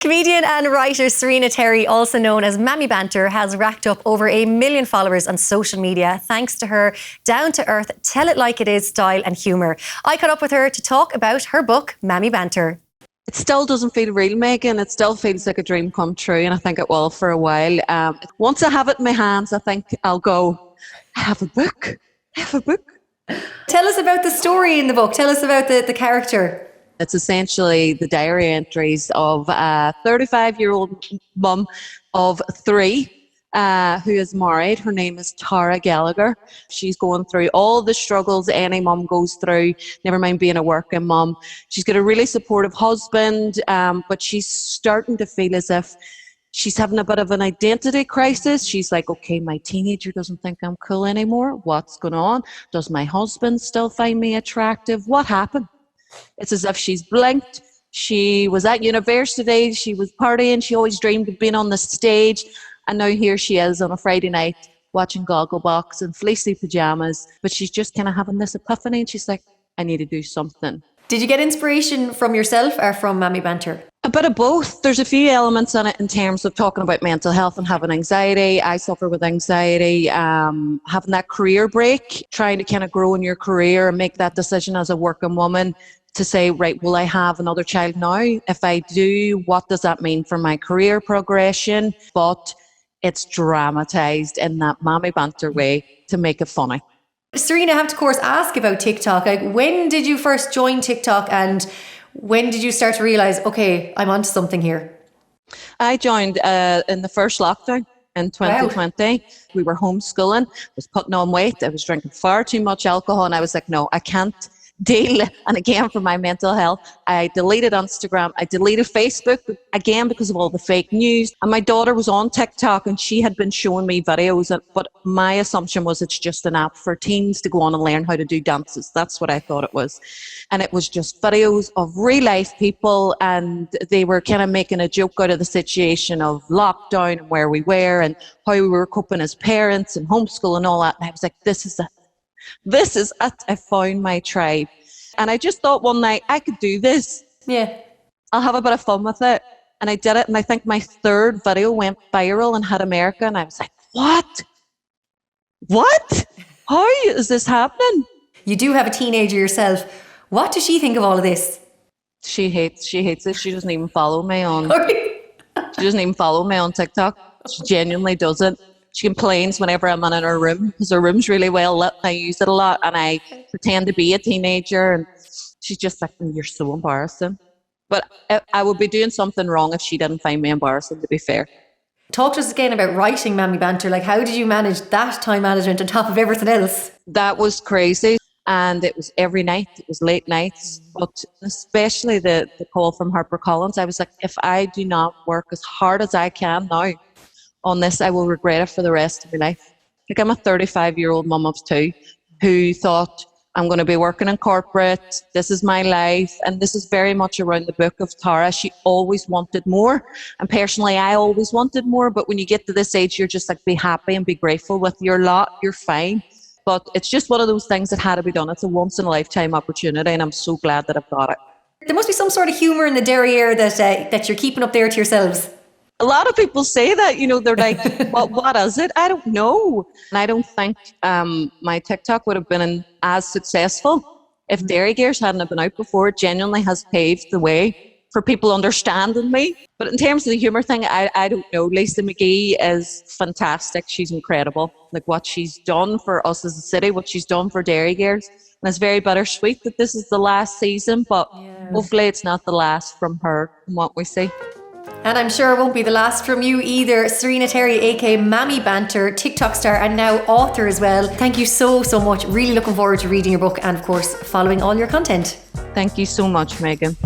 Comedian and writer Serena Terry, also known as Mammy Banter, has racked up over 1 million followers on social media thanks to her down-to-earth, tell-it-like-it-is style and humour. I caught up with her to talk about her book, Mammy Banter. It still doesn't feel real, Meghan. It still feels like a dream come true, and I think it will for a while. Once I have it in my hands, I think I'll go, I have a book. I have a book. Tell us about the story in the book. Tell us about the character. It's essentially the diary entries of a 35-year-old mum of 3 who is married. Her name is Tara Gallagher. She's going through all the struggles any mum goes through, never mind being a working mum. She's got a really supportive husband, but she's starting to feel as if she's having a bit of an identity crisis. She's like, okay, my teenager doesn't think I'm cool anymore. What's going on? Does my husband still find me attractive? What happened? It's as if she's blinked. She was at university, she was partying, she always dreamed of being on the stage, and now here she is on a Friday night watching Gogglebox in fleecy pyjamas, but she's just kind of having this epiphany, and she's like, I need to do something. Did you get inspiration from yourself or from Mammy Banter? A bit of both. There's a few elements in it in terms of talking about mental health and having anxiety. I suffer with anxiety, having that career break, trying to kind of grow in your career and make that decision as a working woman to say, right, will I have another child now? If I do, what does that mean for my career progression? But it's dramatised in that Mammy Banter way to make it funny. Serena, I have to, of course, ask about TikTok. Like, when did you first join TikTok and when did you start to realise, okay, I'm onto something here? I joined in the first lockdown in 2020. Wow. We were homeschooling. I was putting on weight. I was drinking far too much alcohol, and I was like, no, I can't deal. And again, for my mental health, I deleted Instagram. I deleted Facebook, again, because of all the fake news. And my daughter was on TikTok and she had been showing me videos. But my assumption was it's just an app for teens to go on and learn how to do dances. That's what I thought it was. And it was just videos of real life people. And they were kind of making a joke out of the situation of lockdown and where we were and how we were coping as parents and homeschool and all that. And I was like, this is it. This is it. I found my tribe. And I just thought one night, I could do this. Yeah. I'll have a bit of fun with it. And I did it. And I think my 3rd video went viral and had America. And I was like, what? What? How is this happening? You do have a teenager yourself. What does she think of all of this? She hates it. She doesn't even follow me on. She doesn't even follow me on TikTok. She genuinely doesn't. She complains whenever I'm in her room because her room's really well lit and I use it a lot and I pretend to be a teenager and she's just like, you're so embarrassing. But I would be doing something wrong if she didn't find me embarrassing, to be fair. Talk to us again about writing Mammy Banter. Like, how did you manage that time management on top of everything else? That was crazy. And it was every night. It was late nights. But especially the call from HarperCollins, I was like, if I do not work as hard as I can now on this, I will regret it for the rest of my life. Like, I'm a 35-year-old mum of 2 who thought, I'm going to be working in corporate, this is my life, and this is very much around the book of Tara. She always wanted more, and personally I always wanted more, but when you get to this age, you're just like, be happy and be grateful with your lot, you're fine. But it's just one of those things that had to be done. It's a once-in-a-lifetime opportunity, and I'm so glad that I've got it. There must be some sort of humour in the derriere that you're keeping up there to yourselves. A lot of people say that, they're like, what is it? I don't know. And I don't think my TikTok would have been as successful if Dairy Gears hadn't been out before. It genuinely has paved the way for people understanding me. But in terms of the humour thing, I don't know. Lisa McGee is fantastic. She's incredible. Like, what she's done for us as a city, what she's done for Dairy Gears. And it's very bittersweet that this is the last season, but hopefully it's not the last from her, from what we see. And I'm sure it won't be the last from you either. Serena Terry, aka Mammy Banter, TikTok star and now author as well. Thank you so much. Really looking forward to reading your book and, of course, following all your content. Thank you so much, Meghan.